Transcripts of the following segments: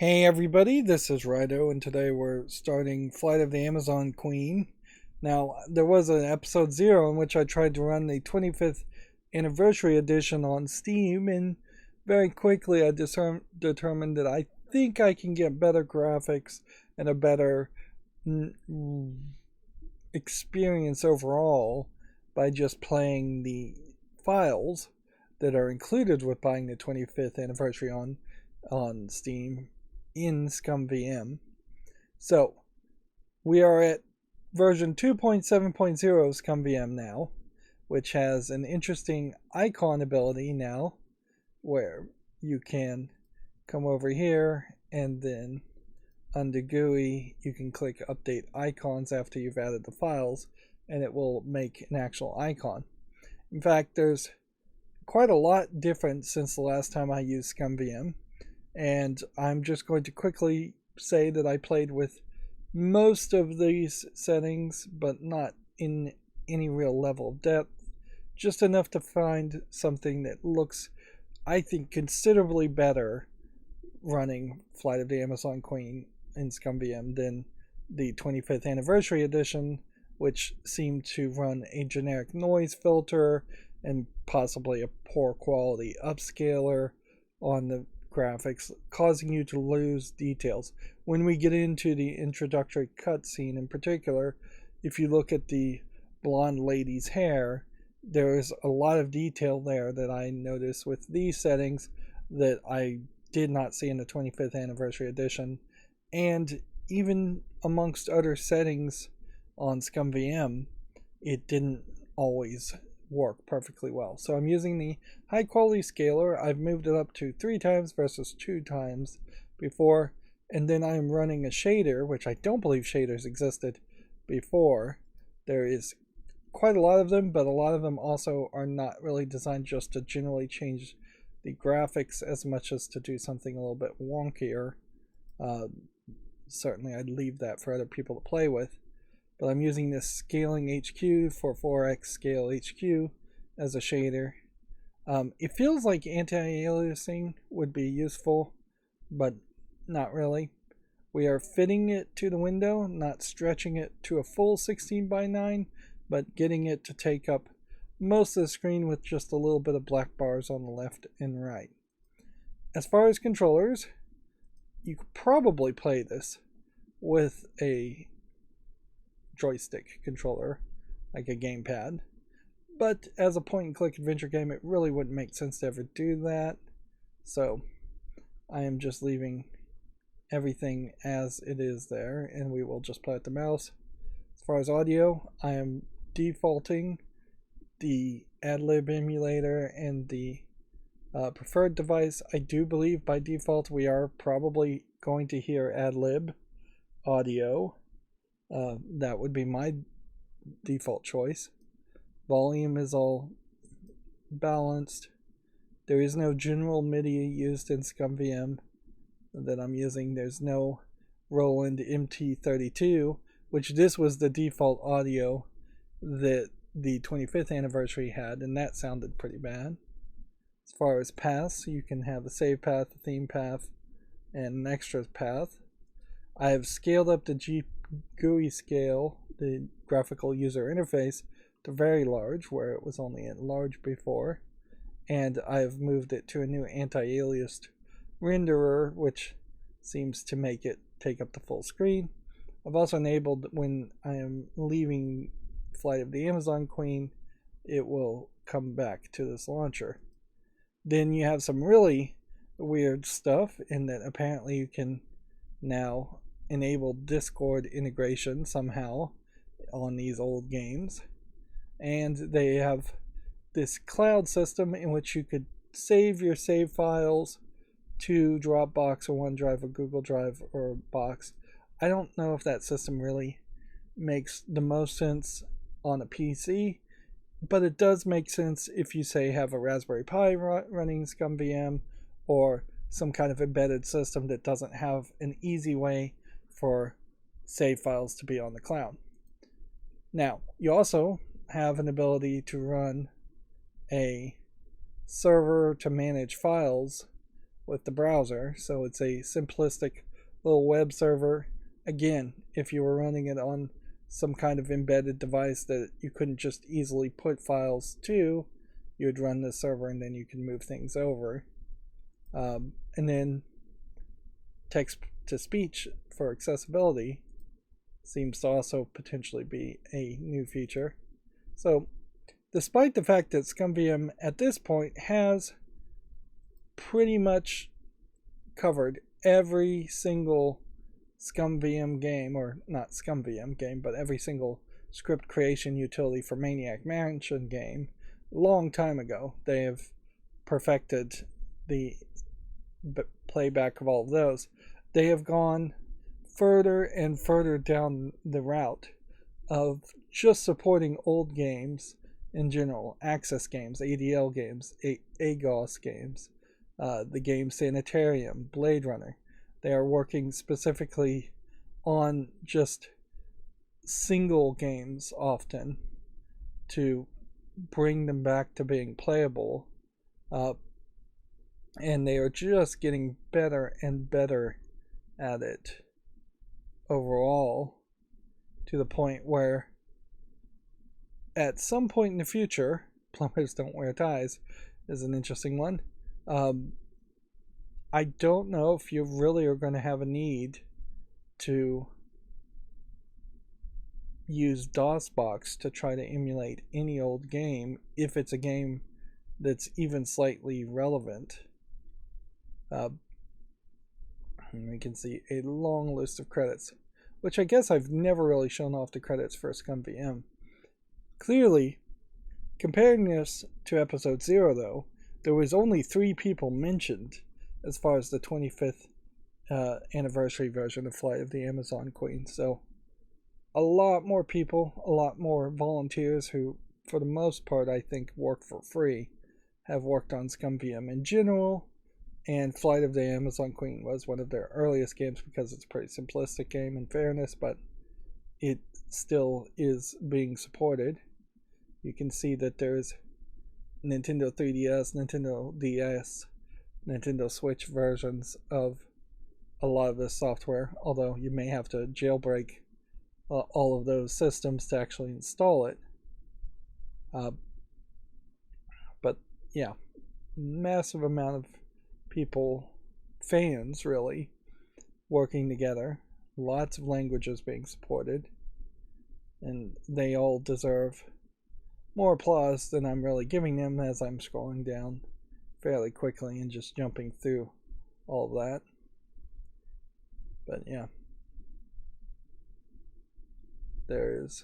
Hey everybody, this is Rydo, and today we're starting Flight of the Amazon Queen. Now, there was an episode 0 in which I tried to run the 25th anniversary edition on Steam, and very quickly I determined that I think I can get better graphics and a better experience overall by just playing the files that are included with buying the 25th anniversary on Steam in ScumVM. So we are at version 2.7.0 of ScumVM now, which has an interesting icon ability now where you can come over here and then under GUI you can click update icons after you've added the files and it will make an actual icon. In fact, there's quite a lot different since the last time I used ScumVM. And I'm just going to quickly say that I played with most of these settings, but not in any real level of depth. Just enough to find something that looks, I think, considerably better running Flight of the Amazon Queen in ScumVM than the 25th anniversary edition, which seemed to run a generic noise filter and possibly a poor quality upscaler on the graphics, causing you to lose details. When we get into the introductory cutscene in particular, if you look at the blonde lady's hair, there is a lot of detail there that I noticed with these settings that I did not see in the 25th anniversary edition. And even amongst other settings on ScumVM, it didn't always work perfectly well. So I'm using the high quality scaler. I've moved it up to 3 times versus 2 times before, and then I'm running a shader, which I don't believe shaders existed before. There is quite a lot of them, but a lot of them also are not really designed just to generally change the graphics as much as to do something a little bit wonkier. Certainly I'd leave that for other people to play with. But I'm using this scaling HQ for 4x scale HQ as a shader. It feels like anti-aliasing would be useful, but not really. We are fitting it to the window, not stretching it to a full 16:9, but getting it to take up most of the screen with just a little bit of black bars on the left and right. As far as controllers, you could probably play this with a joystick controller, like a gamepad, but as a point and click adventure game it really wouldn't make sense to ever do that, so I am just leaving everything as it is there and we will just play with the mouse. As far as audio, I am defaulting the AdLib emulator and the preferred device. I do believe by default we are probably going to hear AdLib audio. That would be my default choice. Volume is all balanced. There is no general MIDI used in ScumVM that I'm using. There's no Roland MT32, which this was the default audio that the 25th anniversary had, and that sounded pretty bad. As far as paths, you can have a save path, a theme path, and an extra path. I have scaled up the GUI scale, the graphical user interface, to very large, where it was only at large before, and I've moved it to a new anti-aliased renderer, which seems to make it take up the full screen. I've also enabled, when I am leaving Flight of the Amazon Queen, it will come back to this launcher. Then you have some really weird stuff in that apparently you can now enable Discord integration somehow on these old games, and they have this cloud system in which you could save your save files to Dropbox or OneDrive or Google Drive or Box. I don't know if that system really makes the most sense on a PC, but it does make sense if you say have a Raspberry Pi running ScumVM or some kind of embedded system that doesn't have an easy way for save files to be on the cloud. Now, you also have an ability to run a server to manage files with the browser. So it's a simplistic little web server. Again, if you were running it on some kind of embedded device that you couldn't just easily put files to, you would run the server and then you can move things over. And then text to speech for accessibility seems to also potentially be a new feature. So despite the fact that ScumVM at this point has pretty much covered every single ScumVM game, or not ScumVM game, but every single script creation utility for Maniac Mansion game, a long time ago, they have perfected the playback of all of those. They have gone further and further down the route of just supporting old games in general, Access games, ADL games, AGOS games, the game Sanitarium, Blade Runner. They are working specifically on just single games often to bring them back to being playable, and they are just getting better and better at it overall, to the point where at some point in the future, plumbers don't wear ties is an interesting one. I don't know if you really are going to have a need to use DOSBox to try to emulate any old game if it's a game that's even slightly relevant. We can see a long list of credits, which I guess I've never really shown off the credits for ScumVM. Clearly, comparing this to episode 0 though, there was only 3 people mentioned as far as the 25th anniversary version of Flight of the Amazon Queen. So a lot more people, a lot more volunteers who, for the most part, I think work for free, have worked on ScumVM in general. And Flight of the Amazon Queen was one of their earliest games because it's a pretty simplistic game in fairness, but it still is being supported. You can see that there's Nintendo 3DS, Nintendo DS, Nintendo Switch versions of a lot of this software, although you may have to jailbreak all of those systems to actually install it. But yeah, massive amount of people, fans really, working together, lots of languages being supported, and they all deserve more applause than I'm really giving them as I'm scrolling down fairly quickly and just jumping through all of that. But yeah, there's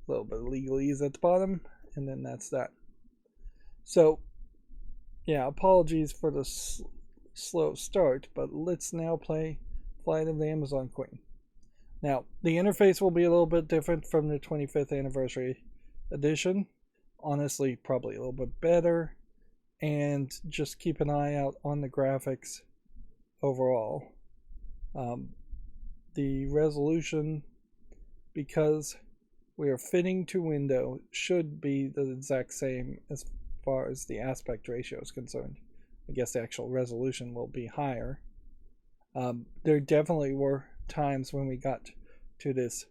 a little bit of legalese at the bottom, and then that's that. So yeah, apologies for the slow start, but let's now play Flight of the Amazon Queen. Now, the interface will be a little bit different from the 25th anniversary edition. Honestly, probably a little bit better. And just keep an eye out on the graphics overall. The resolution, because we are fitting to window, should be the exact same as far as the aspect ratio is concerned. I guess the actual resolution will be higher. There definitely were times when we got to this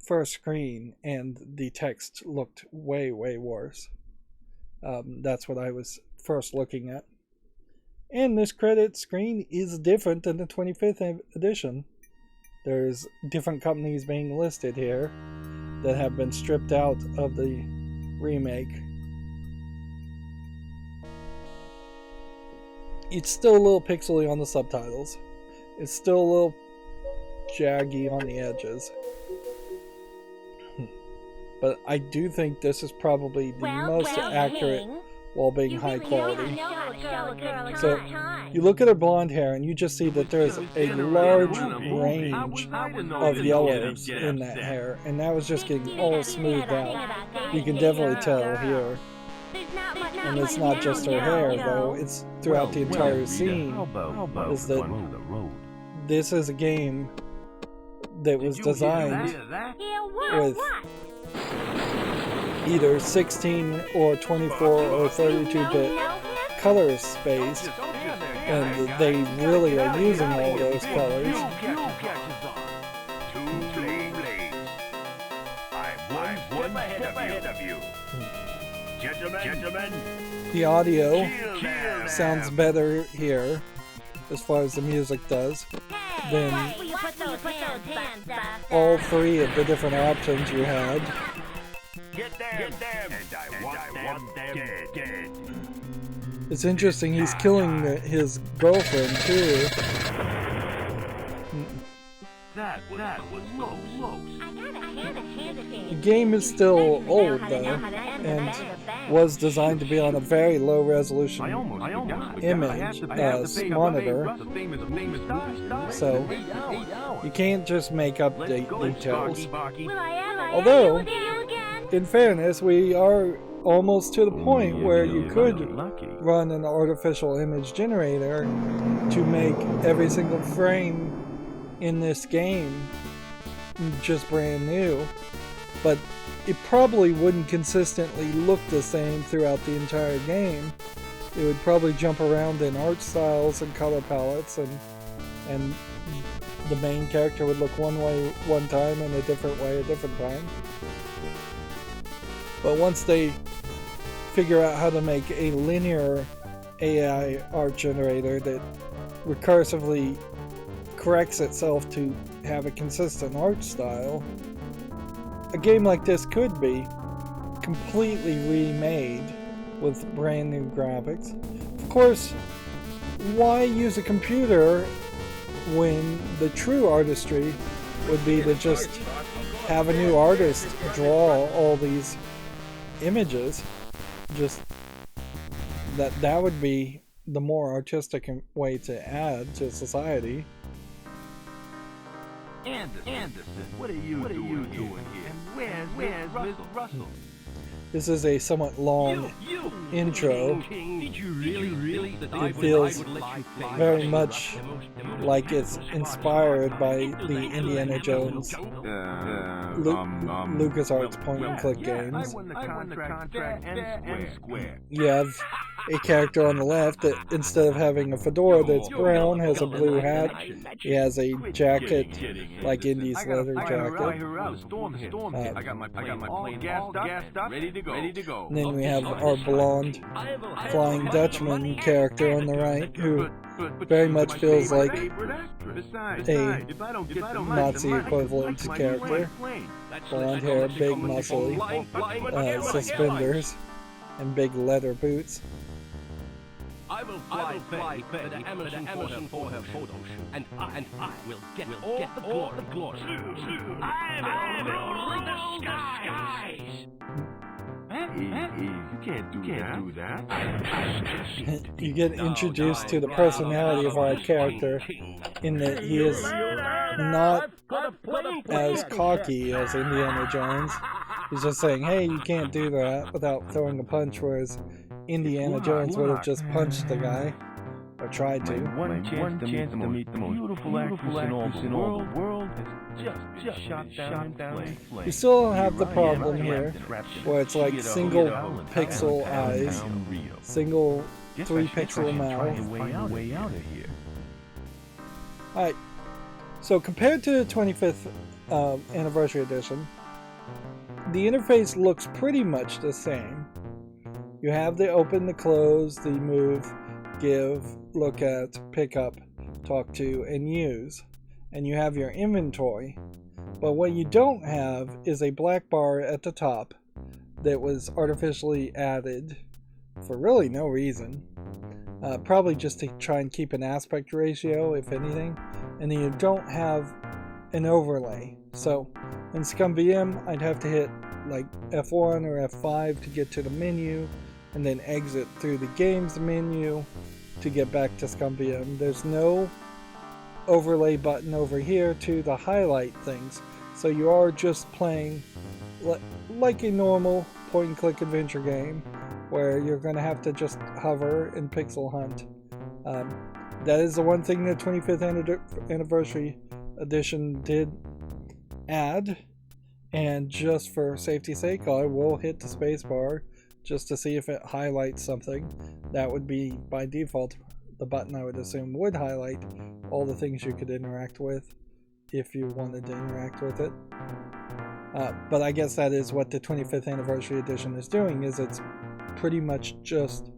first screen and the text looked way worse. That's what I was first looking at. And this credit screen is different than the 25th edition. There's different companies being listed here that have been stripped out of the remake. It's still a little pixely on the subtitles. It's still a little jaggy on the edges. But I do think this is probably the most accurate while being high quality. So you look at her blonde hair and you just see that there's a large range of yellows in that hair, and that was just getting all smoothed out. You can definitely tell here. And it's not just her hair though, it's throughout the entire scene, is that this is a game that was designed with either 16 or 24 or 32-bit color space And they really are using all those colors. Gentlemen, the audio sounds better here, as far as the music does, than all three of the different options you had. Get them, and I want them dead. It's interesting, he's killing his girlfriend too. That was close. The game is still old though, and was designed to be on a very low resolution image monitor, so you can't just make update details. Although, in fairness, we are almost to the point where you could run an artificial image generator to make every single frame in this game just brand new, but it probably wouldn't consistently look the same throughout the entire game. It would probably jump around in art styles and color palettes, and the main character would look one way one time and a different way a different time. But once they figure out how to make a linear AI art generator that recursively corrects itself to have a consistent art style, a game like this could be completely remade with brand new graphics. Of course, why use a computer when the true artistry would be to just have a new artist draw all these images? Just that would be the more artistic way to add to society. Anderson, what are you doing here? And where's Miss Russell? This is a somewhat long intro. Did you really? It feels very much like it's inspired by the Indiana Jones LucasArts point-and-click games. You have a character on the left that, instead of having a fedora that's brown, has a blue hat. He has a jacket like Indy's leather jacket. And then we have our blonde Flying Dutchman character on the right, who very much feels like a Nazi equivalent character. Blonde hair, big muscly suspenders, and big leather boots. I will fly Betty to Emerson for her photo shoot, and I will get all the glory. I will rule the skies. You can't do that. You get introduced to the personality of our character in that he is not as cocky as Indiana Jones. He's just saying, hey, you can't do that, without throwing a punch, whereas Indiana Jones would have just punched the guy, or tried to. One chance to meet the most beautiful actress in all the world just shot down in flames. You still have the problem here, where it's like single pixel eyes, single 3-pixel mouth. Way out of here. Alright, so compared to the 25th anniversary edition, the interface looks pretty much the same. You have the open, the close, the move, give, look at, pick up, talk to, and use. And you have your inventory. But what you don't have is a black bar at the top that was artificially added for really no reason. Probably just to try and keep an aspect ratio, if anything. And then you don't have an overlay. So in ScumVM, I'd have to hit like F1 or F5 to get to the menu, and then exit through the game's menu to get back to ScumVM. There's no overlay button over here to highlight things, so you are just playing like a normal point-and-click adventure game where you're going to have to just hover and pixel hunt. That is the one thing the 25th anniversary edition did add, and just for safety's sake, I will hit the spacebar just to see if it highlights something. That would be by default the button, I would assume, would highlight all the things you could interact with if you wanted to interact with it. But I guess that is what the 25th Anniversary Edition is doing, is it's pretty much just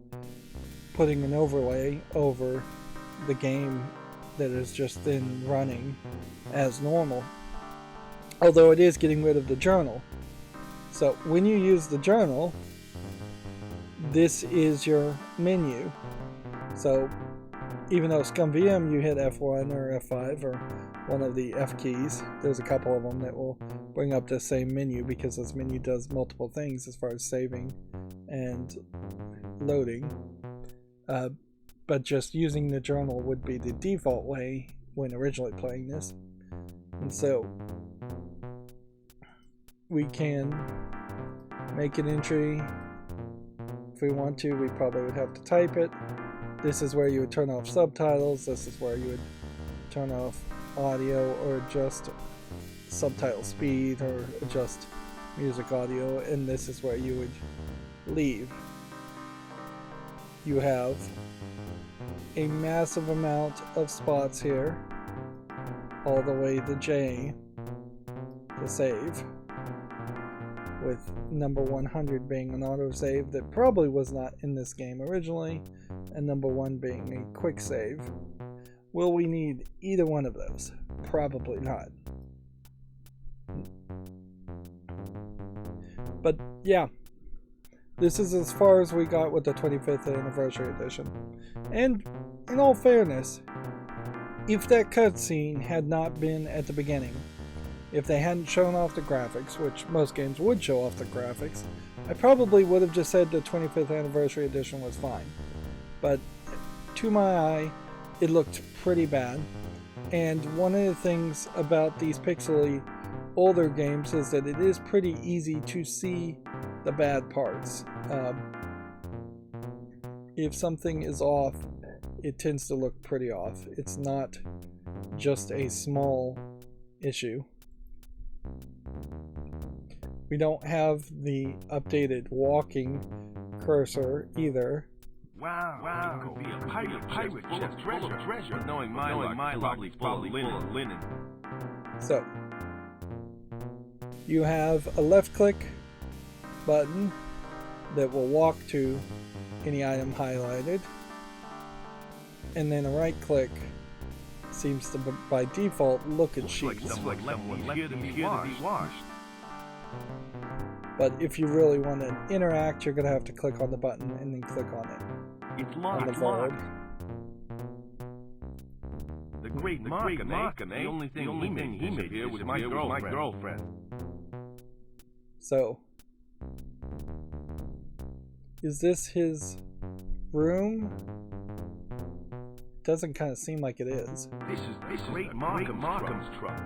putting an overlay over the game that is just then running as normal. Although it is getting rid of the journal. So when you use the journal, this is your menu. So even though ScumVM you hit F1 or F5 or one of the F keys, there's a couple of them that will bring up the same menu, because this menu does multiple things as far as saving and loading. But just using the journal would be the default way when originally playing this. And so we can make an entry. If we want to, we probably would have to type it. This is where you would turn off subtitles. This is where you would turn off audio or adjust subtitle speed or adjust music audio, and this is where you would leave. You have a massive amount of spots here, all the way to J to save, with number 100 being an autosave that probably was not in this game originally, and number 1 being a quick save. Will we need either one of those? Probably not. But yeah, this is as far as we got with the 25th Anniversary Edition. And in all fairness, if that cutscene had not been at the beginning, if they hadn't shown off the graphics, which most games would show off the graphics, I probably would have just said the 25th Anniversary Edition was fine. But to my eye, it looked pretty bad. And one of the things about these pixely older games is that it is pretty easy to see the bad parts. If something is off, it tends to look pretty off. It's not just a small issue. We don't have the updated walking cursor either. Wow, you could be a pirate chest full of treasure. But knowing my luck, probably full of linen. So, you have a left click button that will walk to any item highlighted, and then a right click seems to by default look at sheets. Like someone left here to be washed. But if you really want to interact, you're going to have to click on the button and then click on it. It's on the locked. verb. The great Markham, eh? The only thing he made here was my girlfriend. So, is this his room? Doesn't kind of seem like it is. This is great Markham's truck.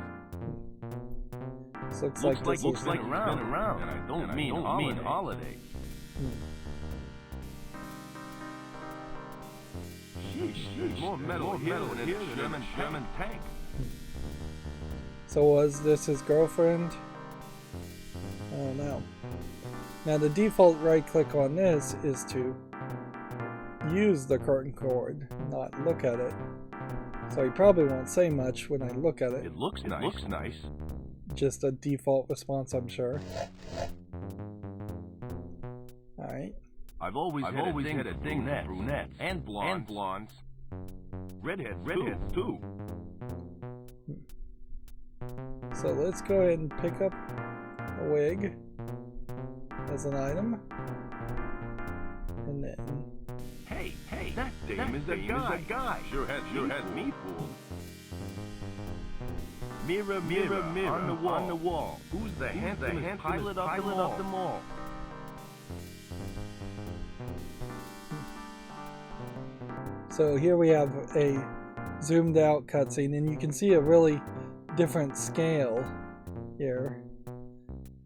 This looks like this looks is like it's been around, and I don't mean holiday. Sheesh, more metal here than a German tank. So was this his girlfriend? I don't know. Now the default right click on this is to use the curtain cord, not look at it. So he probably won't say much when I look at it. It looks nice. Just a default response, I'm sure. Alright. I've always had a thing for brunettes and blondes. Redheads too. So let's go ahead and pick up a wig as an item. And then... Hey, that dame is a guy. Sure had me fooled. Mirror, on the wall. Who's the handsomest pilot of them all? So here we have a zoomed out cutscene, and you can see a really different scale here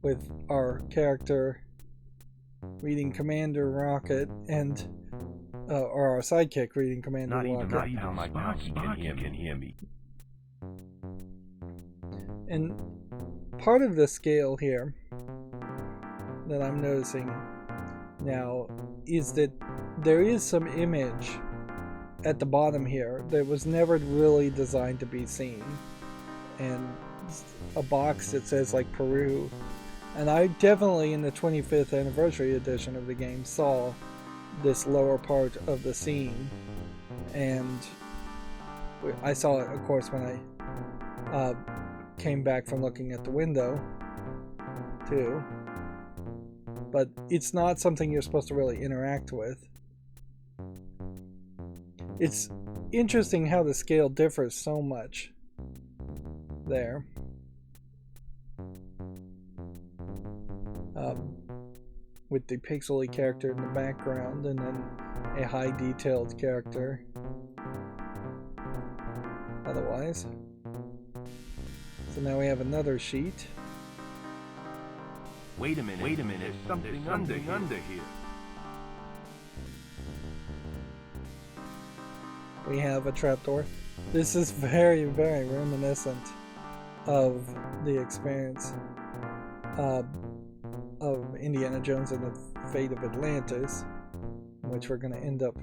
with our character reading Commander Rocket and or our sidekick reading Commander Rocket. Not even my Sparky can hear me. And part of the scale here that I'm noticing now is that there is some image at the bottom here that was never really designed to be seen, and a box that says like Peru. And I definitely in the 25th anniversary edition of the game saw this lower part of the scene, and I saw it of course when I came back from looking at the window too, but it's not something you're supposed to really interact with. It's interesting how the scale differs so much there. With the pixely character in the background and then a high detailed character otherwise. So now we have another sheet. Wait a minute, there's something under here. We have a trapdoor. This is very, very reminiscent of the experience of Indiana Jones and the Fate of Atlantis, in which we're going to end up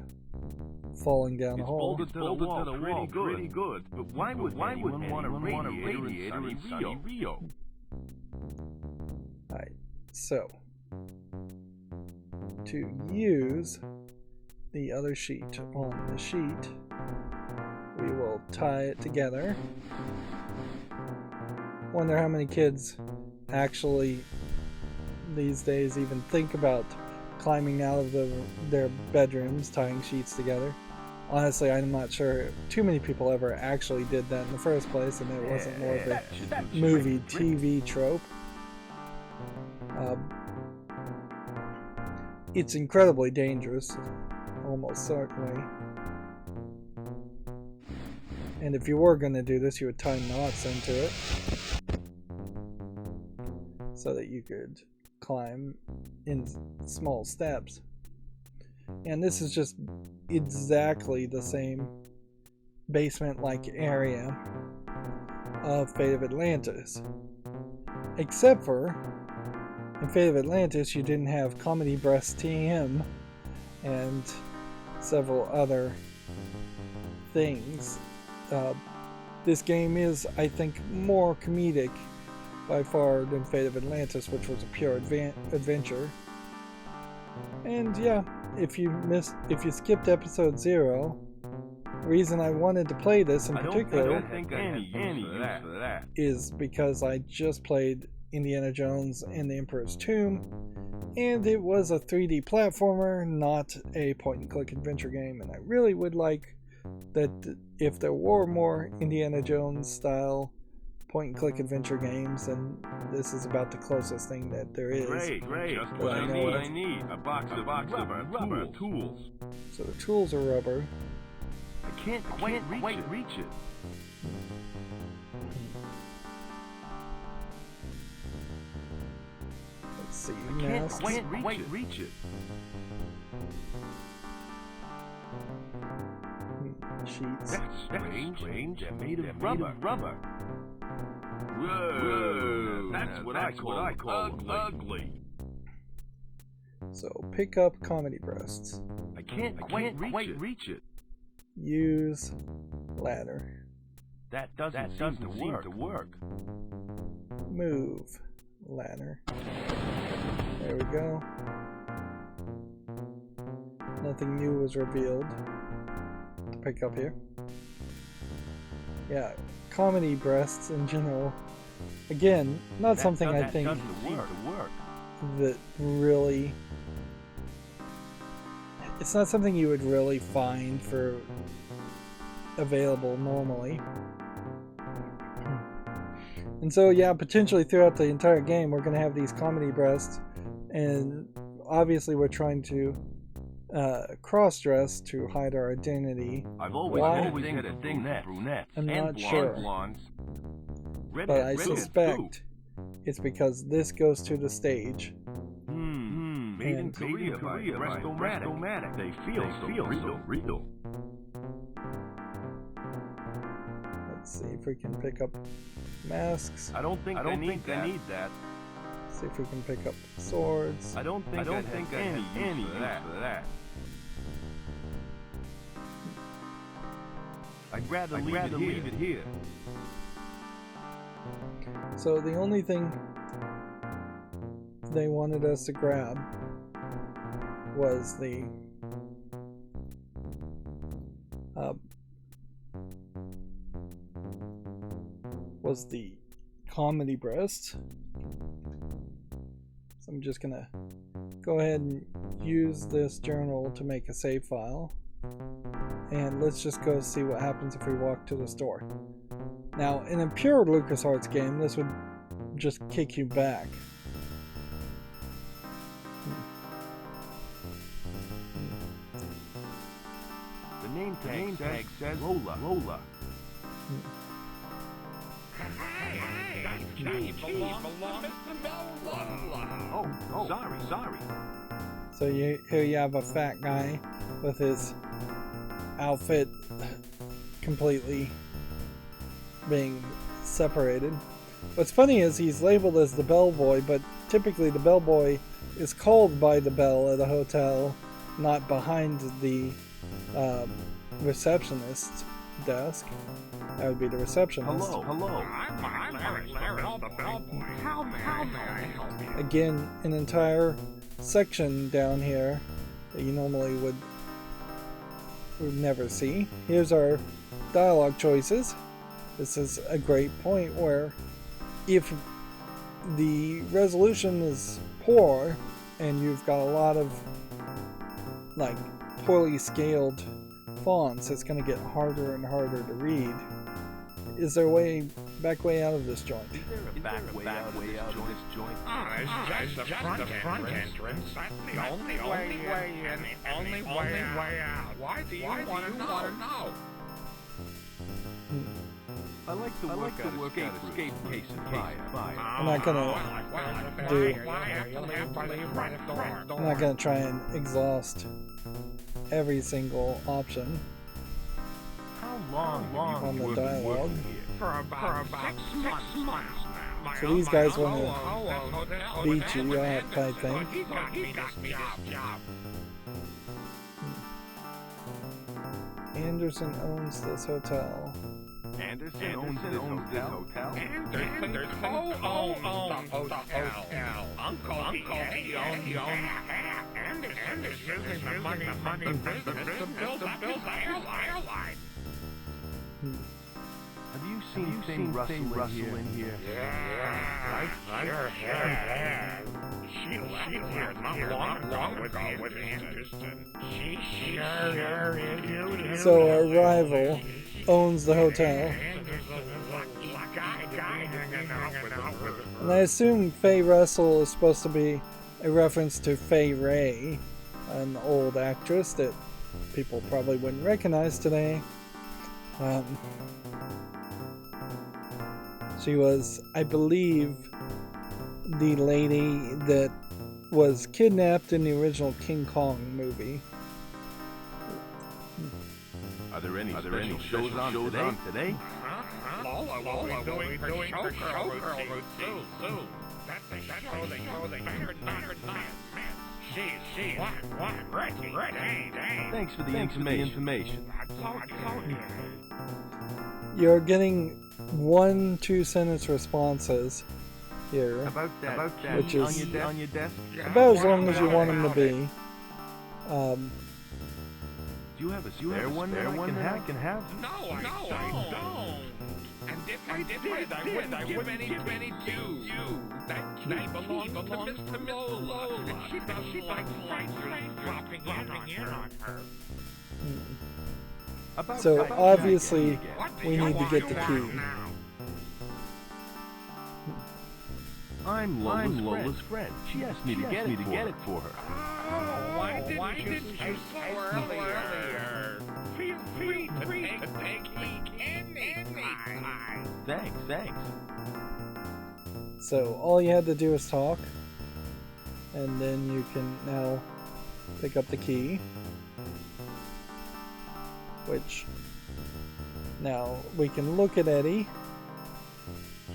falling down a hole. It's bolted to the wall pretty good. But why would anyone want a radiator in sunny Rio? Alright, so to use the other sheet on the sheet, we will tie it together. Wonder how many kids actually these days even think about climbing out of their bedrooms, tying sheets together. Honestly, I'm not sure too many people ever actually did that in the first place, and it wasn't more of a movie TV trope. It's incredibly dangerous, almost certainly. And if you were going to do this, you would tie knots into it so that you could climb in small steps. And this is just exactly the same basement-like area of Fate of Atlantis, except for in Fate of Atlantis you didn't have Comedy Breast TM and several other things. This game is, I think, more comedic by far than Fate of Atlantis, which was a pure adventure. And yeah, if you skipped episode 0, the reason I wanted to play this in particular is because I just played Indiana Jones and the Emperor's Tomb, and it was a 3D platformer, not a point-and-click adventure game, and I really would like that if there were more Indiana Jones style point-and-click adventure games, and this is about the closest thing that there is. Great. Just what I need. A box of rubber tools. So the tools are rubber. I can't quite reach it. Let's see. I can't quite reach it. Sheets. That's strange. They're made of rubber. Whoa, that's what I call ugly. So pick up Comedy Breasts. I can't quite reach it. Use ladder. That doesn't seem to work. Move ladder. There we go. Nothing new was revealed to pick up here. Yeah, Comedy Breasts in general. Again, not something I think that really... It's not something you would really find for available normally. And so yeah, potentially throughout the entire game we're going to have these comedy breasts, and obviously we're trying to cross-dress to hide our identity. I've always had a thing that brunettes I'm not and sure. blondes. But I suspect it's because this goes to the stage. Made in Korea by Restomatic. They feel so real. Let's see if we can pick up masks. I don't think I need that. See if we can pick up swords. I don't think I need any use for that. I'd rather leave it here. So the only thing they wanted us to grab was the comedy breast. So I'm just gonna go ahead and use this journal to make a save file, and let's just go see what happens if we walk to the store. Now, in a pure LucasArts game, this would just kick you back. The name tag says Lola. Oh, sorry. So here you have a fat guy with his outfit completely being separated. What's funny is he's labeled as the bellboy, but typically the bellboy is called by the bell at a hotel, not behind the receptionist's desk. That would be the receptionist. Hello. Again, an entire section down here that you normally would never see. Here's our dialogue choices. This is a great point where if the resolution is poor and you've got a lot of like poorly scaled fonts, it's going to get harder and harder to read. Is there a back way out of this joint? Is there a back way out of this joint? It's just the front entrance. That's the only way in, the only way out. Why do you want to know? I like to work out escape case and fire. I'm not gonna try and exhaust every single option. How long on the dialogue? For about 6 months now. So these guys want to beat you up, I think. Anderson owns this hotel. Anderson owns this hotel? Anderson owns the hotel. Uncle Yeti owns Anderson is using the money business to build the airline. Have you seen thing Russell in here? Yeah, I sure have. She left here not long ago with Anderson. She sure is. So our rival owns the hotel. And I assume Faye Russell is supposed to be a reference to Faye Ray, an old actress that people probably wouldn't recognize today. She was, I believe, the lady that was kidnapped in the original King Kong movie. Are there any shows on today? Lola will be doing her showgirl routine soon. That's the show they hired She's Reggie. Thanks for the information. You're getting 1-2 sentence responses here, About that which is on your desk? about as long as you want them to be. Do you have a spare one that I can have? No, I don't. And if I did, I wouldn't give any to you. That key belongs to Mr. Lola. And she doesn't like strangers dropping in on her. So obviously we need to get the key. I'm Lola's friend. She asked me to get it for her. Oh, why didn't you say earlier? Feel free to take anytime. Thanks. So all you had to do is talk, and then you can now pick up the key, which now we can look at Eddie.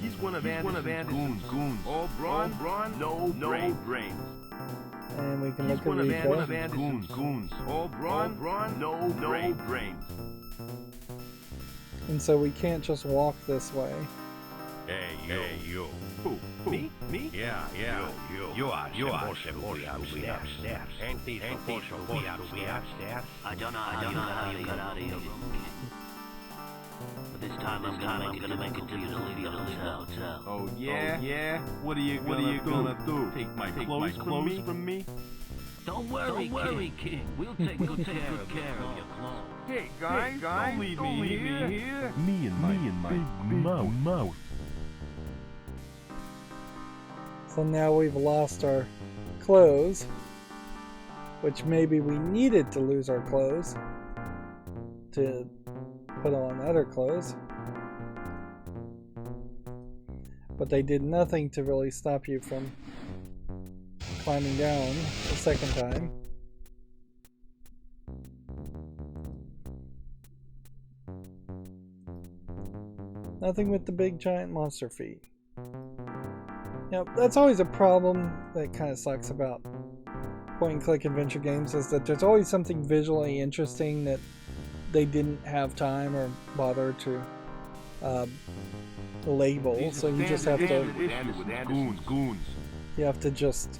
He's one of Anderson's goons. All brawn, no brains. And we can look at one of Rico. Anderson's goons. All brawn, no brains. And so we can't just walk this way. Hey, you. Who? Me? Yeah. You are supposed to be upstairs. Ain't these supposed to be upstairs? I don't know how you got out of your room, kid. But this time I'm gonna make it to the hotel. Oh yeah? What are you gonna do? Take my clothes from me? Don't worry, kid. We'll take good care of your clothes. Hey guys, don't leave me here. Me and my big mouth. So now we've lost our clothes, which maybe we needed to lose our clothes to put on other clothes. But they did nothing to really stop you from climbing down a second time. Nothing with the big giant monster feet. Now, that's always a problem that kind of sucks about point-and-click adventure games, is that there's always something visually interesting that they didn't have time or bother to label, so you just have to Goons. you have to just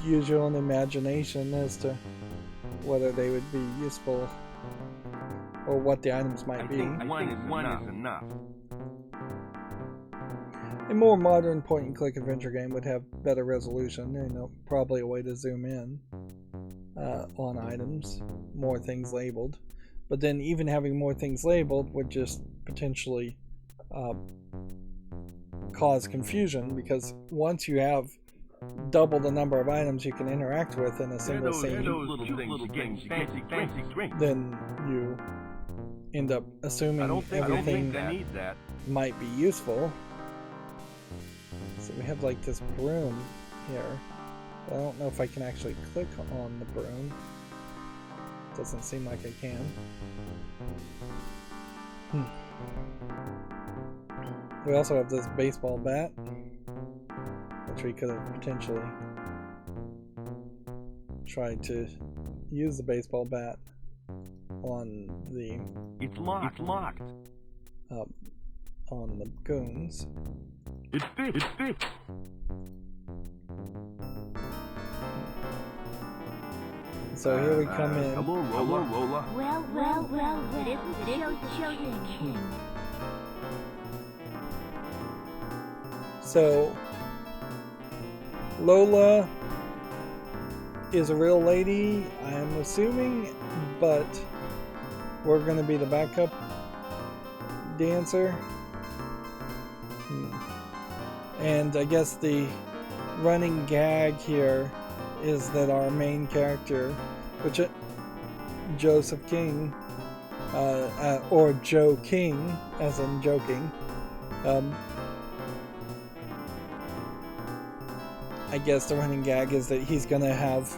use your own imagination as to whether they would be useful or what the items might be. One is enough. A more modern point-and-click adventure game would have better resolution, you know, probably a way to zoom in on items, more things labeled. But then even having more things labeled would just potentially cause confusion, because once you have double the number of items you can interact with in a single scene, then you end up assuming everything might be useful. So we have like this broom here. I don't know if I can actually click on the broom. Doesn't seem like I can. We also have this baseball bat, which we could have potentially tried to use the baseball bat on the... It's locked. On the goons. It's fixed. So here we come in. Hello, Lola. Well, it isn't King. So Lola is a real lady, I'm assuming, but we're gonna be the backup dancer. And I guess the running gag here is that our main character, which Joseph King, or Joe King, as in joking, I guess the running gag is that he's gonna have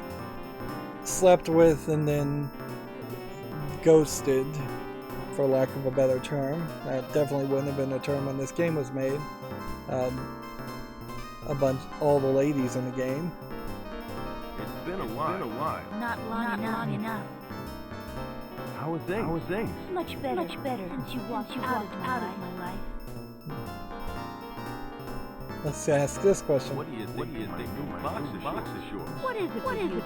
slept with and then ghosted, for lack of a better term. That definitely wouldn't have been a term when this game was made. All the ladies in the game. It's been a while. Not long enough. How are things? Much better since you walked out of my life. Let's ask this question. What do you think? New box is yours. What is it with you,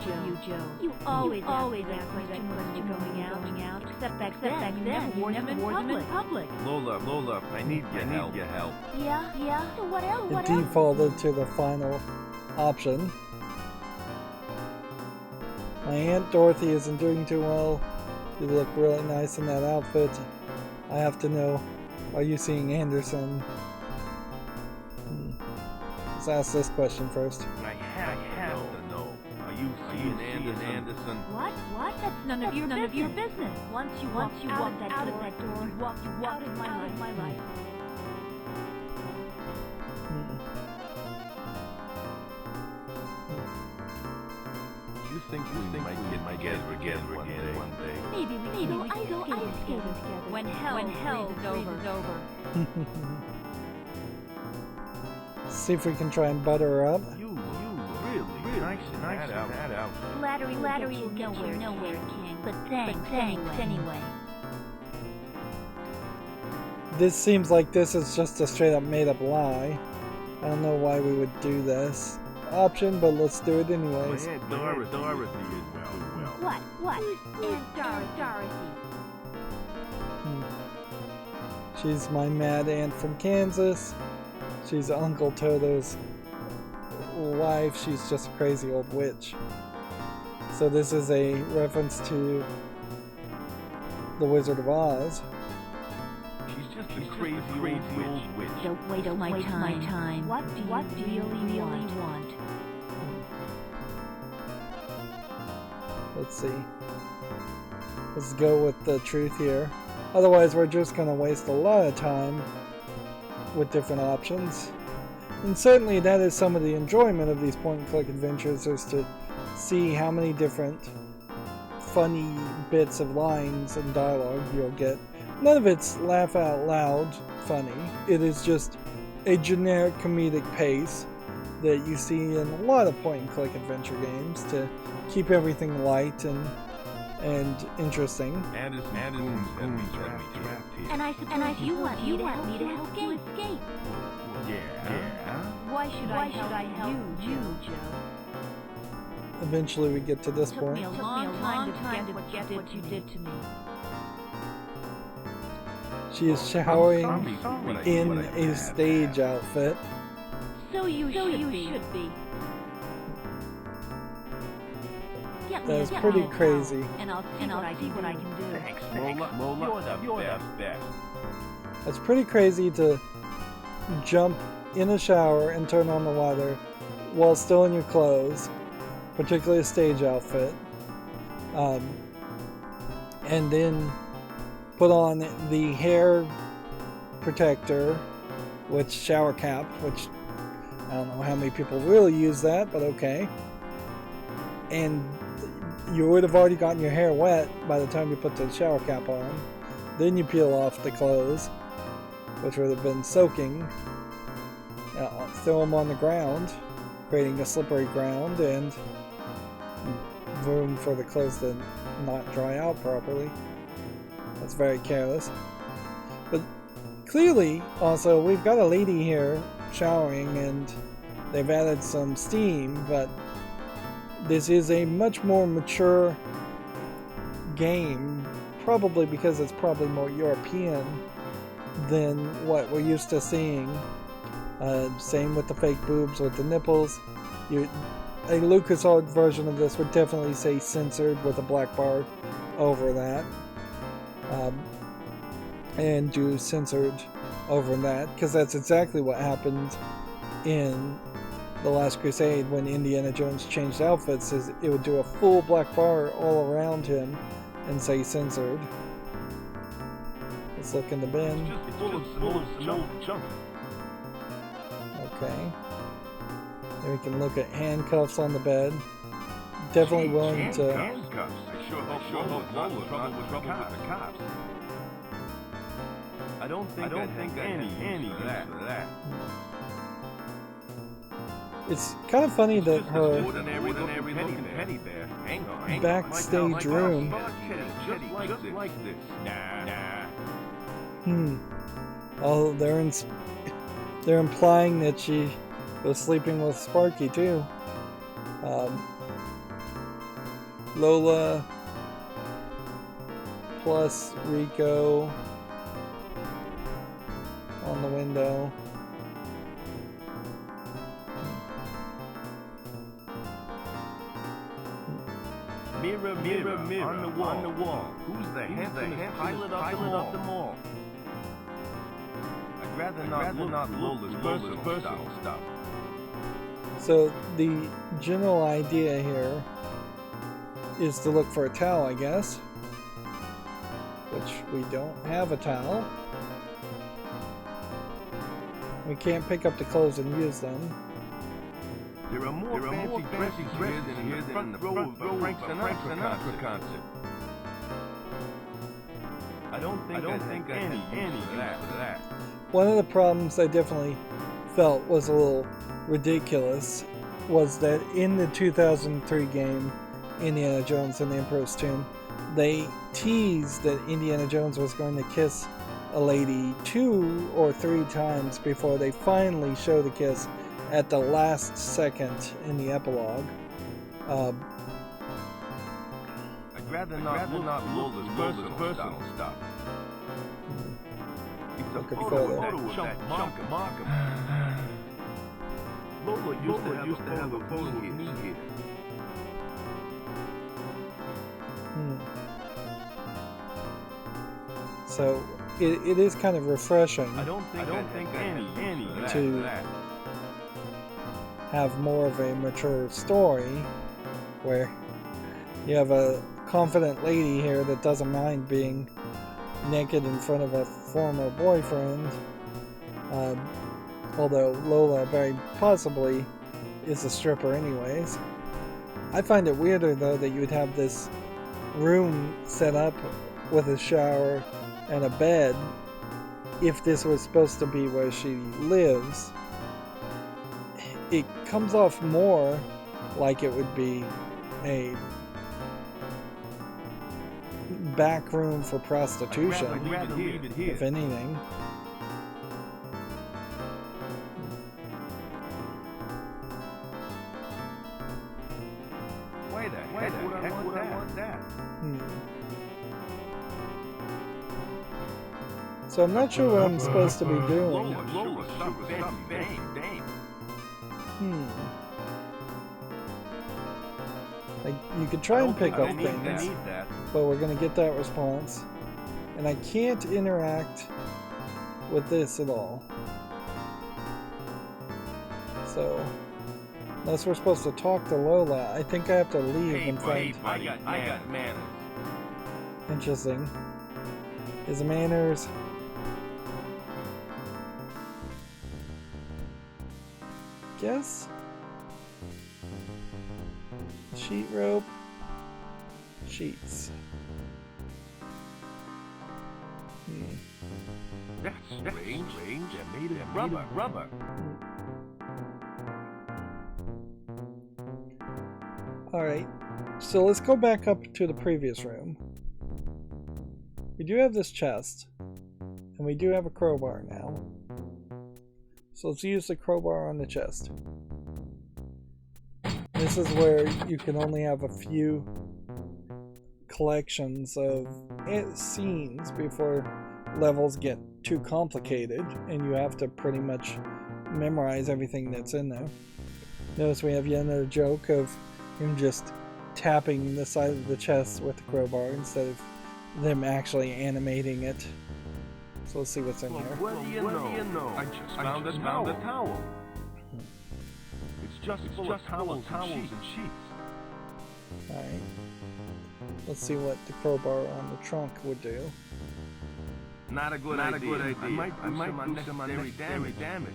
Joe? You always ask questions when you're going out. Except back then, you never wore them in public. Lola, I need your help. Yeah. So what else? It defaulted to the final option. My Aunt Dorothy isn't doing too well. You look really nice in that outfit. I have to know, are you seeing Anderson? Let's ask this question first. I have to know. Are you seeing Anderson? What? That's none of your business. Once you walked out of that door, you walked out of my life. You think we might get together one day? Maybe we go ice skating together when hell is over. See if we can try and butter her up. You really nice that out. Flattery will get you nowhere, King. But thanks anyway. This seems like this is just a straight up made up lie. I don't know why we would do this option, but let's do it anyways. My Aunt Dorothy is well. What? Who's Aunt Dorothy? She's my mad aunt from Kansas. She's Uncle Toto's wife. She's just a crazy old witch. So this is a reference to The Wizard of Oz. She's just a crazy old witch. Don't waste my time. What do you really want? Let's see. Let's go with the truth here. Otherwise, we're just going to waste a lot of time with different options. And certainly that is some of the enjoyment of these point-and-click adventures, is to see how many different funny bits of lines and dialogue you'll get. None of it's laugh-out-loud funny. It is just a generic comedic pace that you see in a lot of point-and-click adventure games to keep everything light and interesting. And I suppose you want me to help you escape. Yeah. Why should I help you, Joe? Eventually we get to this Took point. me a long time to get what you did to me. She is showering in a stage outfit. So you should be. That's pretty crazy. And I'll see what I can do. Thanks, Lola. You're the best. It's pretty crazy to jump in a shower and turn on the water while still in your clothes, particularly a stage outfit, and then put on the hair protector, which shower cap, which I don't know how many people really use that, but okay. And you would have already gotten your hair wet by the time you put the shower cap on. Then you peel off the clothes, which would have been soaking. Throw them on the ground, creating a slippery ground and room for the clothes to not dry out properly. That's very careless. But clearly, also, we've got a lady here showering and they've added some steam, but this is a much more mature game, probably because it's probably more European than what we're used to seeing. Same with the fake boobs with the nipples. A LucasArts version of this would definitely say censored with a black bar over that. And do censored over that, because that's exactly what happened in The Last Crusade when Indiana Jones changed outfits. Is it would do a full black bar all around him and say censored. Let's look in the bin. It's full of junk. Okay. Then we can look at handcuffs on the bed. Definitely willing to. Handcuffs. I sure hope Lola's not in trouble with the cops. I don't think any for that. It's kind of funny that her Ordinary petty bear. Hang on. backstage room. Just like this. Nah. Oh, they're implying that she was sleeping with Sparky too. Lola plus Rico on the window. Mirror, on the wall. Who's the handsomest pilot of them all? I'd rather not Lola's personal stuff. So the general idea here is to look for a towel, I guess. Which we don't have a towel. We can't pick up the clothes and use them. There are more fancy dresses here than in the front row of a Frank Sinatra concert. I don't think any for that. One of the problems I definitely felt was a little ridiculous was that in the 2003 game Indiana Jones and the Emperor's Tomb, they teased that Indiana Jones was going to kiss a lady 2 or 3 times before they finally show the kiss at the last second in the epilogue. I'd rather not Lola's personal stuff. It's a photo of that chump Markham. Lola used to have a photo of me here. So it is kind of refreshing. I don't think any to have more of a mature story where you have a confident lady here that doesn't mind being naked in front of a former boyfriend, although Lola very possibly is a stripper anyways. I find it weirder though that you would have this room set up with a shower and a bed if this was supposed to be where she lives. It comes off more like it would be a back room for prostitution, if anything. Why the heck would I want that? So I'm not sure what I'm supposed to be doing. Like, you could try and pick up things, but we're going to get that response. And I can't interact with this at all. So, unless we're supposed to talk to Lola, I think I have to leave and find... I got manners. Interesting. His manners... Guess? Sheet rope. Sheets. That's strange. They're made of rubber. Alright, so let's go back up to the previous room. We do have this chest, and we do have a crowbar now. So let's use the crowbar on the chest. This is where you can only have a few collections of scenes before levels get too complicated, and you have to pretty much memorize everything that's in there. Notice we have yet another joke of him just tapping the side of the chest with the crowbar instead of them actually animating it. So let's see what's in here. What do you know? I just found a towel. It's just full of towels and sheets. Alright. Let's see what the crowbar on the trunk would do. Not a good idea. I might do some unnecessary damage.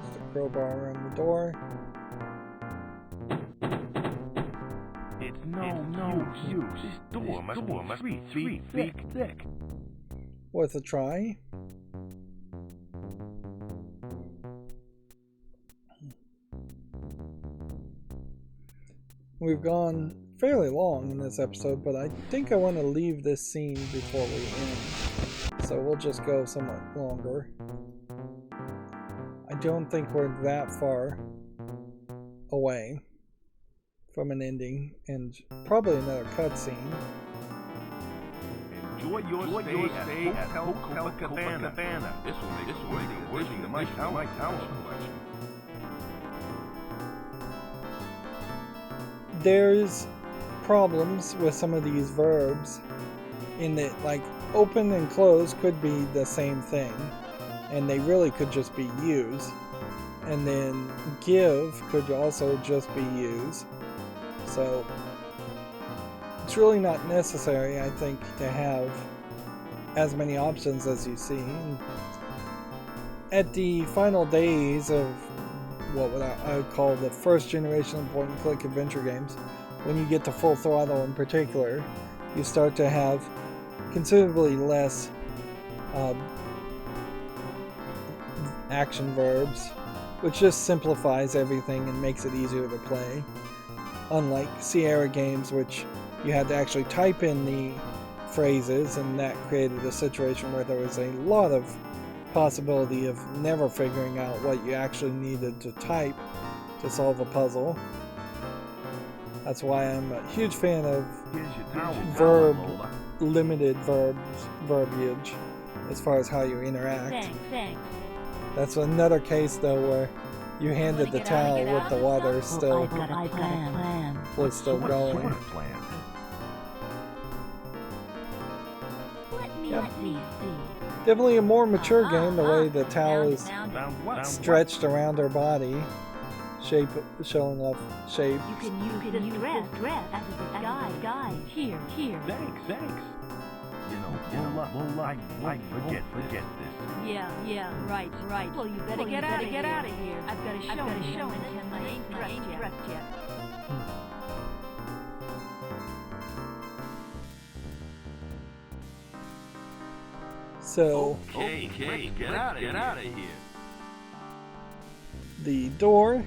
There's the crowbar on the door. It's no use. This door must be 3 feet thick. Worth a try. We've gone fairly long in this episode, but I think I want to leave this scene before we end. So we'll just go somewhat longer. I don't think we're that far away from an ending, and probably another cutscene. Enjoy your stay at Hotel Cabana. This will make it worth the my tower collection. There's problems with some of these verbs in that, like, open and close could be the same thing, and they really could just be use. And then give could also just be use. So it's really not necessary, I think, to have as many options as you see. And at the final days of what I would call the first generation of point-and-click adventure games, when you get to Full Throttle in particular, you start to have considerably less action verbs, which just simplifies everything and makes it easier to play. Unlike Sierra games, which you had to actually type in the phrases, and that created a situation where there was a lot of possibility of never figuring out what you actually needed to type to solve a puzzle. That's why I'm a huge fan of limited verbiage as far as how you interact. Thanks. That's another case though where you handed the towel with the water still I've got a plan. was still going. Let me see. Definitely a more mature game, the way the towel is stretched around her body, shape showing off shape. You can use this dress as a disguise. Here. Thanks. You know, I forget this. Yeah, right. Well, you better get out of here. I've got a show in 10 minutes. I ain't dressed yet. So, Okay, get out of here. the door.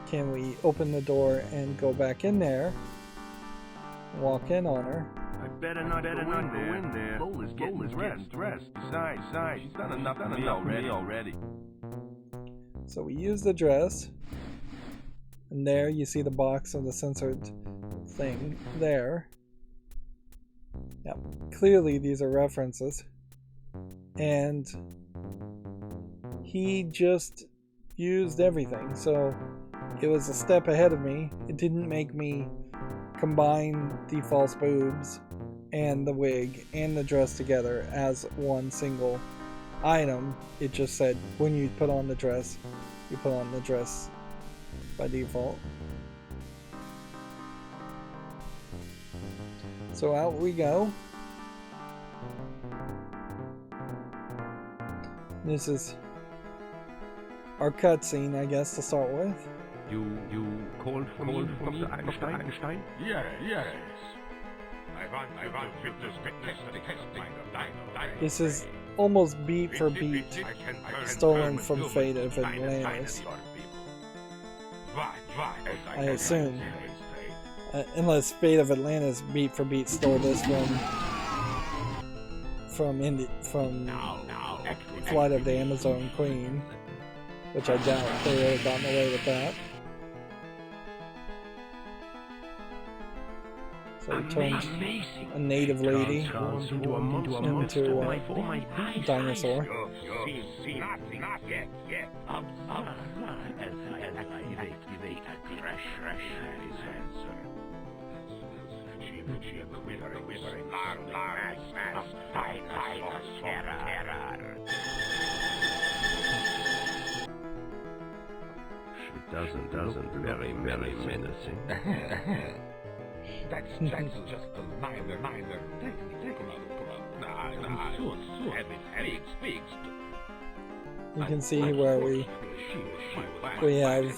Can we open the door and go back in there? Walk in on her. I better not go in there. Lola's getting dressed. Besides, she's done enough for me already. So we use the dress. And there you see the box of the censored thing there. Yep. Clearly these are references. And he just used everything. So it was a step ahead of me. It didn't make me combine the false boobs and the wig and the dress together as one single item. It just said when you put on the dress, you put on the dress by default. So out we go. This is our cutscene, I guess, to start with. You called for me, Mr. Einstein? Yes. I want fitness to test my This is almost beat for beat stolen from Fate of Atlantis. I assume. Unless Fate of Atlantis beat for beat stole this from Flight of the Amazon Queen, which I doubt they would have gotten away with that. So he turns a native lady into a dinosaur. She doesn't very menacing. That's just a minor. Take Nah, soon. Speaks. You can see where we have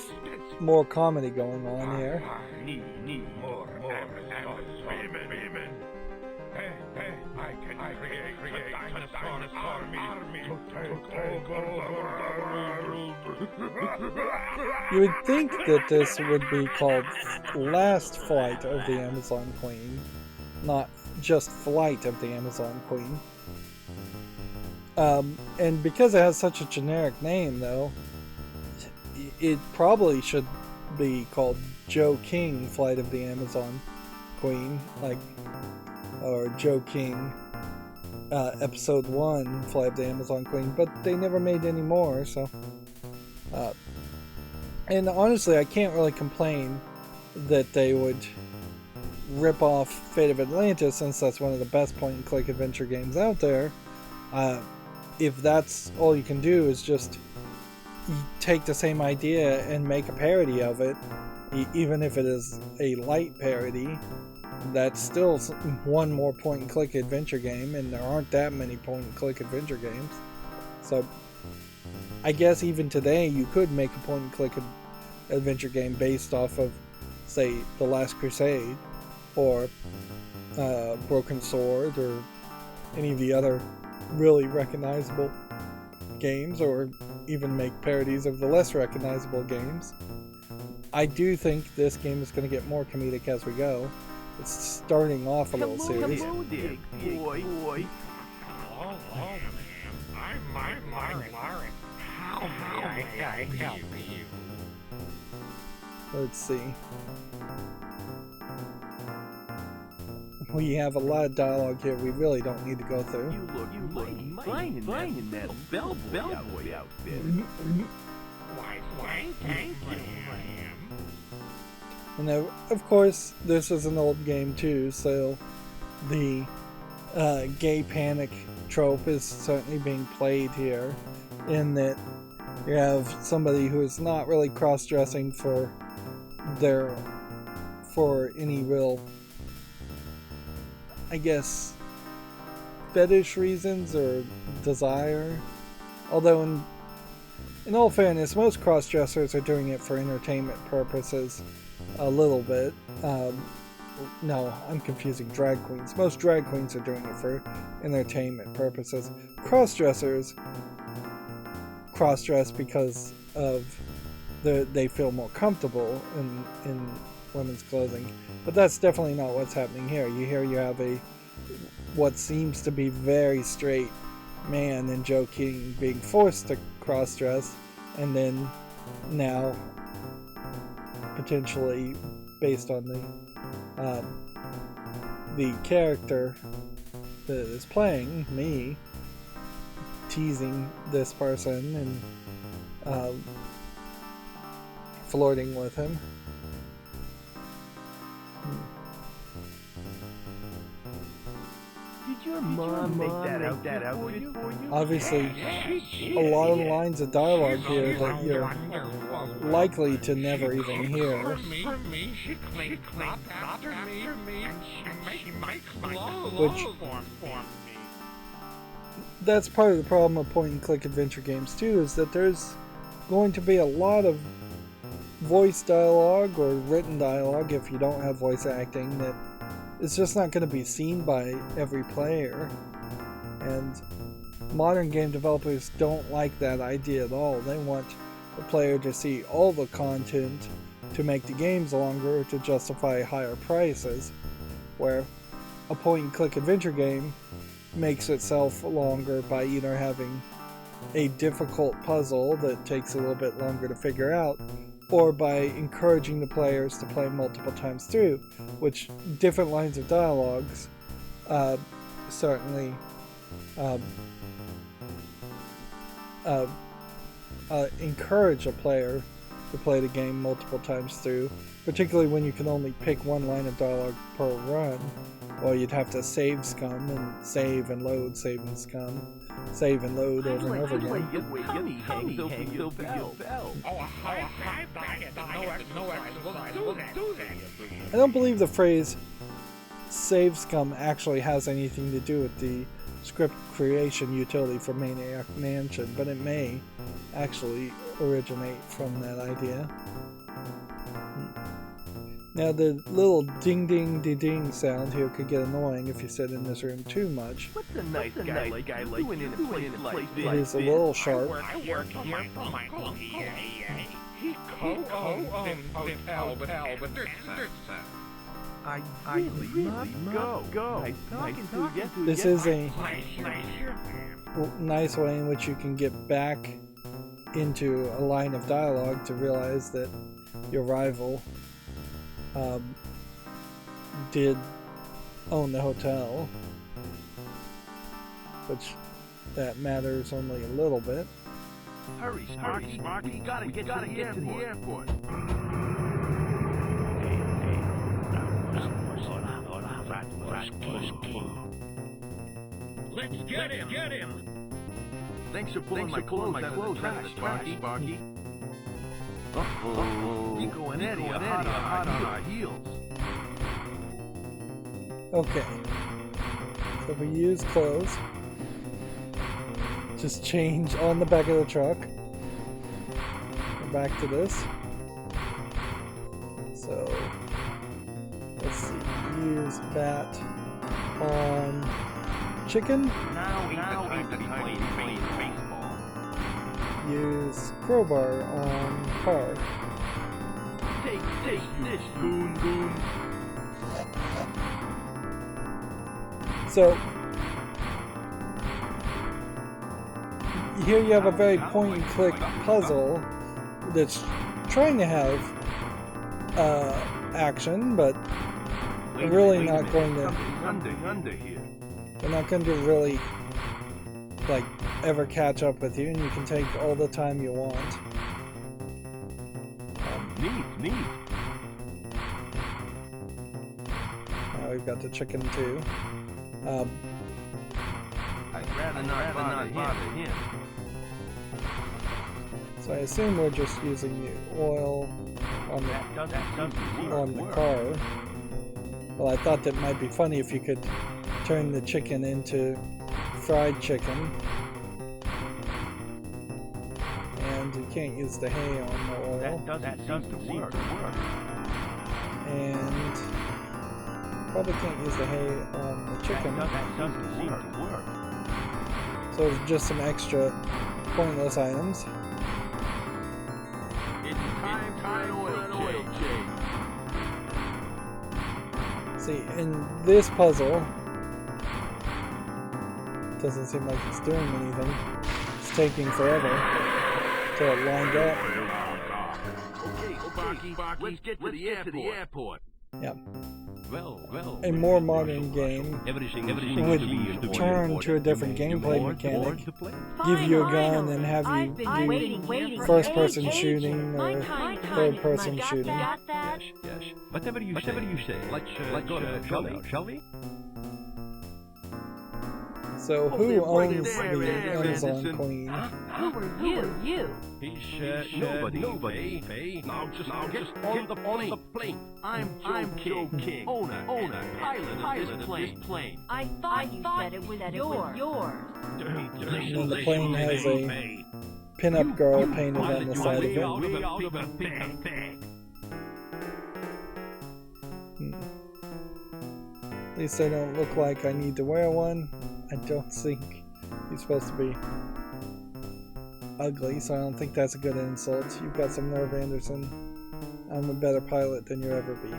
more comedy going on here. Need more. Women. Hey, I can create a dinosaur army to take over the world. You would think that this would be called Last Flight of the Amazon Queen, not just Flight of the Amazon Queen. And because it has such a generic name, though, it probably should be called Joe King Flight of the Amazon Queen, or Joe King Episode 1 Flight of the Amazon Queen, but they never made any more, so... and honestly, I can't really complain that they would rip off Fate of Atlantis, since that's one of the best point-and-click adventure games out there. If that's all you can do is just take the same idea and make a parody of it, even if it is a light parody, that's still one more point-and-click adventure game, and there aren't that many point-and-click adventure games. So I guess even today you could make a point-and-click adventure game based off of, say, The Last Crusade, or Broken Sword, or any of the other really recognizable games, or even make parodies of the less recognizable games. I do think this game is going to get more comedic as we go. it's starting off a little serious. Hello there, big boy. Oh, I'm Larry. How may I help you? Let's see. We have a lot of dialogue here we really don't need to go through. You look mighty fine in that bellboy outfit. Why, thank you, ma'am. And of course, this is an old game too, so the gay panic trope is certainly being played here, in that you have somebody who is not really cross-dressing for any real, I guess, fetish reasons or desire. Although in all fairness, most cross-dressers are doing it for entertainment purposes a little bit. No, I'm confusing drag queens. Most drag queens are doing it for entertainment purposes. Cross-dressers cross-dress because of they feel more comfortable in women's clothing. But that's definitely not what's happening here. You have what seems to be very straight man in Joe King being forced to cross-dress, and then now potentially based on the character that is playing me teasing this person and flirting with him. Did your mom make that outfit for you? Obviously, a lot of lines of dialogue here that you're likely to never even hear. For me, she cleaned up after me, and she made my clothes Which- for me. That's part of the problem of point-and-click adventure games too, is that there's going to be a lot of voice dialogue or written dialogue, if you don't have voice acting, that is just not going to be seen by every player. And modern game developers don't like that idea at all. They want the player to see all the content to make the games longer, to justify higher prices, where a point-and-click adventure game makes itself longer by either having a difficult puzzle that takes a little bit longer to figure out, or by encouraging the players to play multiple times through, which different lines of dialogues certainly encourage a player to play the game multiple times through, particularly when you can only pick one line of dialogue per run. Well, you'd have to save scum and save and load, save and scum, save and load over and over again. I don't believe the phrase save scum actually has anything to do with the script creation utility for Maniac Mansion, but it may actually originate from that idea. Now, the little ding-ding-de-ding sound here could get annoying if you sit in this room too much. What's a nice guy like you doing in a place like this? It is a little sharp. I work here for my uncle. He co-owns this hotel, but there's I really must go. Nice talking to you. This is a nice nice way in which you can get back into a line of dialogue to realize that your rival did own the hotel, which that matters only a little bit. Hurry, Sparky. We gotta get to the airport. Let's get him! Thanks for pulling my clothes out of the trash, Sparky. Nico and Eddie are hot on our heels. Okay, so we use clothes. Just change on the back of the truck. Go back to this. So let's see. Use bat on chicken. Now ain't the time to be playing baseball. Use crowbar on car. Take this, goon. So here you have a very point and click puzzle that's trying to have action, but they're really not going to. They're not going to really like ever catch up with you, and you can take all the time you want. Neat. Now we've got the chicken too. I'd rather not bother him. So I assume we're just using the oil on the car. Well, I thought that might be funny if you could turn the chicken into fried chicken. And you can't use the hay on the oil. That doesn't seem to work. And probably can't use the hay on the chicken. That doesn't seem to work. So it's just some extra pointless items. It's time for an oil change. See, in this puzzle, doesn't seem like it's doing anything. It's taking forever till it lined up. Okay, let's get to the airport. Yeah. Well, A more modern game everything would turn to a different gameplay mechanic, give you a gun and have you do first-person shooting or third-person shooting. Yes. Whatever you say. Let's go to shall we? So who owns the Amazon Queen? Who are you? He's nobody. Now just on the plane. I'm Joe King, owner, pilot of this plane. I thought you said it was yours. And then the plane has a pin-up girl painted on the side of it. At least I don't look like I need to wear one. I don't think he's supposed to be ugly, so I don't think that's a good insult. You've got some nerve, Anderson. I'm a better pilot than you'll ever be.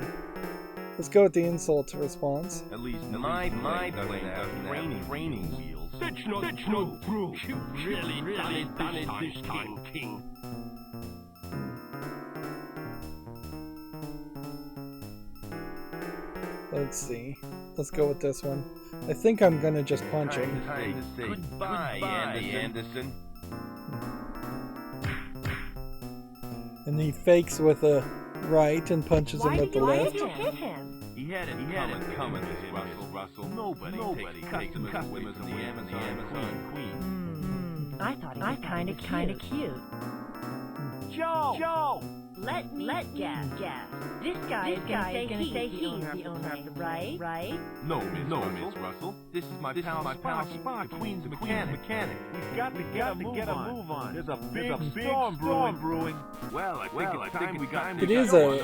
Let's go with the insult response. At least my plane doesn't have training wheels. That's no proof. You really done it this time, King. Let's see. Let's go with this one. I think I'm gonna just punch him. Time to say goodbye, Anderson. And he fakes with a right and punches him with the Why left. did you hit him? He had it coming to him, Russell. Nobody takes customers in the Amazon Queen. I thought he was kind of cute. Joe! Let me guess. This guy is gonna say he's the owner of the plane, right? No, Miss Russell. This is my pal Sparky, the Queen's mechanic. We've got to get a move on. There's a big storm brewing. Well, I think it's time we got It is a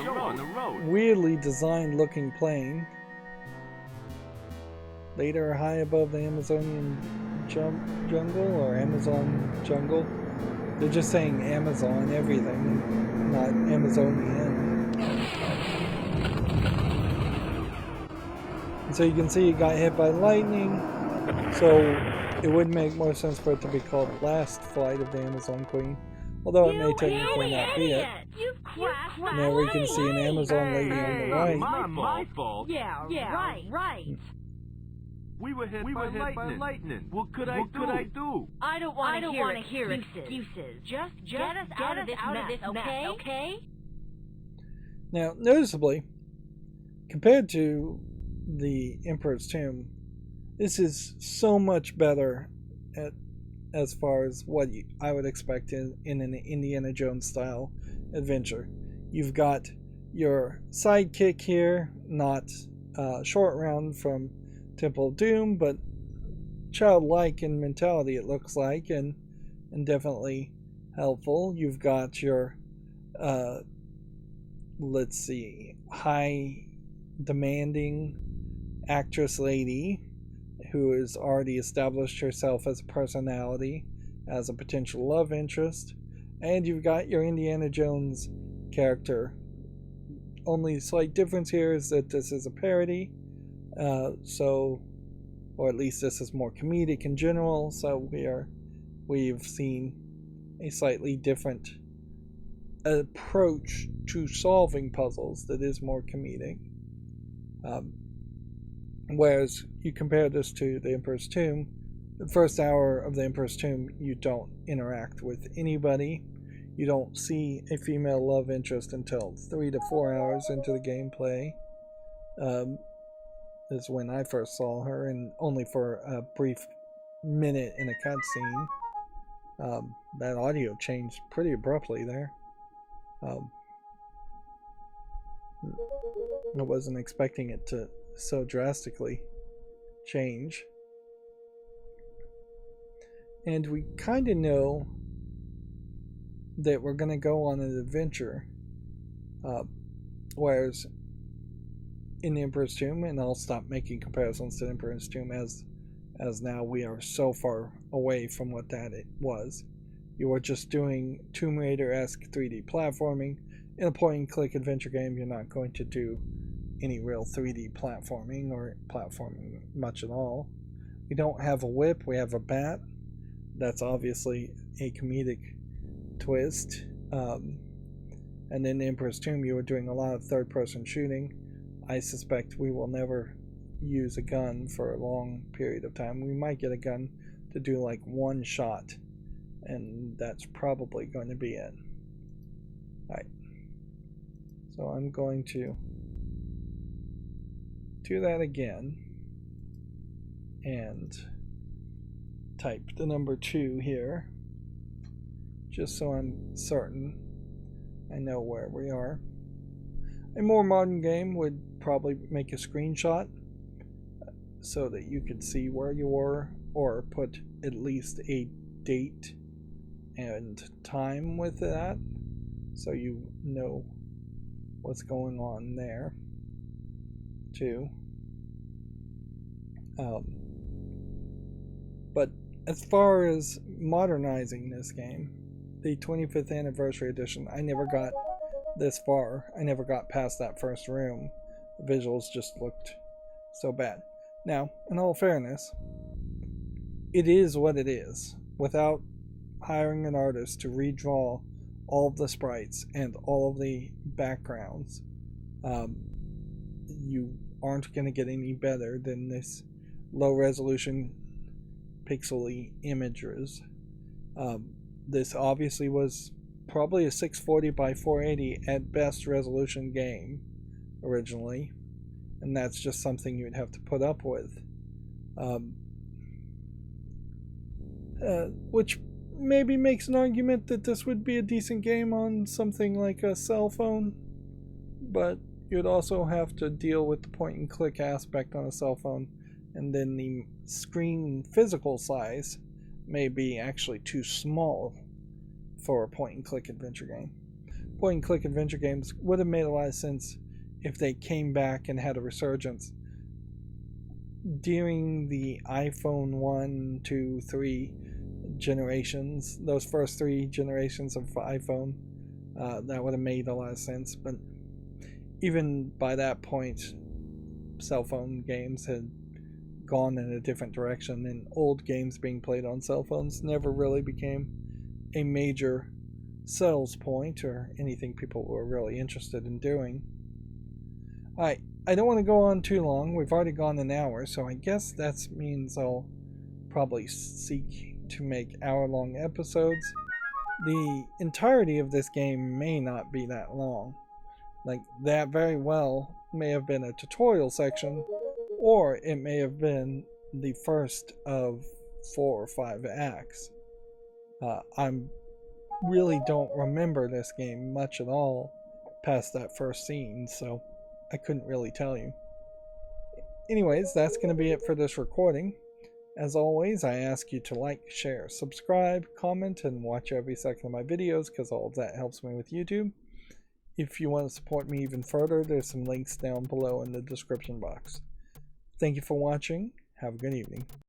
weirdly designed looking plane. Later, high above the Amazonian jungle or Amazon jungle. They're just saying Amazon everything, not Amazonian. And so you can see it got hit by lightning. So it would make more sense for it to be called Last Flight of the Amazon Queen. Although it may technically not be it. Now we can see an Amazon lady on the right. My fault. Yeah, right. We were hit by lightning. What could I do? I don't want to hear excuses. Just get us out of this mess, okay? Now, noticeably, compared to the Emperor's Tomb, this is so much better as far as what I would expect in an Indiana Jones style adventure. You've got your sidekick here, not Short Round from Temple of Doom, but childlike in mentality, it looks like, and definitely helpful. You've got your let's see, high demanding actress lady who has already established herself as a personality, as a potential love interest, and you've got your Indiana Jones character. Only slight difference here is that this is a parody. So or at least this is more comedic in general. So we've seen a slightly different approach to solving puzzles that is more comedic. Whereas you compare this to the Emperor's Tomb, the first hour of the Emperor's Tomb, you don't interact with anybody. You don't see a female love interest until 3 to 4 hours into the gameplay. Is when I first saw her, and only for a brief minute in a cutscene. That audio changed pretty abruptly there. I wasn't expecting it to so drastically change. And we kind of know that we're going to go on an adventure. Whereas in the Emperor's Tomb, and I'll stop making comparisons to the Emperor's Tomb as now we are so far away from what that it was. You are just doing Tomb Raider-esque 3D platforming. In a point-and-click adventure game, you're not going to do any real 3D platforming or platforming much at all. We don't have a whip, we have a bat. That's obviously a comedic twist. And in the Emperor's Tomb, you were doing a lot of third-person shooting. I suspect we will never use a gun for a long period of time. We might get a gun to do like one shot, and that's probably going to be it. Alright. So I'm going to do that again and type the number 2 here, just so I'm certain I know where we are. A more modern game would probably make a screenshot so that you could see where you were, or put at least a date and time with that so you know what's going on there too. But as far as modernizing this game, the 25th anniversary edition, I never got this far. I never got past that first room. The visuals just looked so bad. Now, in all fairness, it is what it is. Without hiring an artist to redraw all of the sprites and all of the backgrounds, you aren't going to get any better than this low resolution pixely images. This obviously was probably a 640 by 480 at best resolution game originally, and that's just something you'd have to put up with, which maybe makes an argument that this would be a decent game on something like a cell phone, but you'd also have to deal with the point and click aspect on a cell phone, and then the screen physical size may be actually too small for a point and click adventure game. Point and click adventure games would have made a lot of sense if they came back and had a resurgence during the iPhone 1, 2, 3 generations, those first 3 generations of iPhone. That would have made a lot of sense, but even by that point, cell phone games had gone in a different direction, and old games being played on cell phones never really became a major sales point or anything people were really interested in doing. I don't want to go on too long. We've already gone an hour, so I guess that means I'll probably seek to make hour-long episodes. The entirety of this game may not be that long. Like, that very well may have been a tutorial section, or it may have been the first of 4 or 5 acts. I really don't remember this game much at all past that first scene, so I couldn't really tell you. Anyways, that's going to be it for this recording. As always, I ask you to like, share, subscribe, comment, and watch every second of my videos, because all of that helps me with YouTube. If you want to support me even further, there's some links down below in the description box. Thank you for watching. Have a good evening.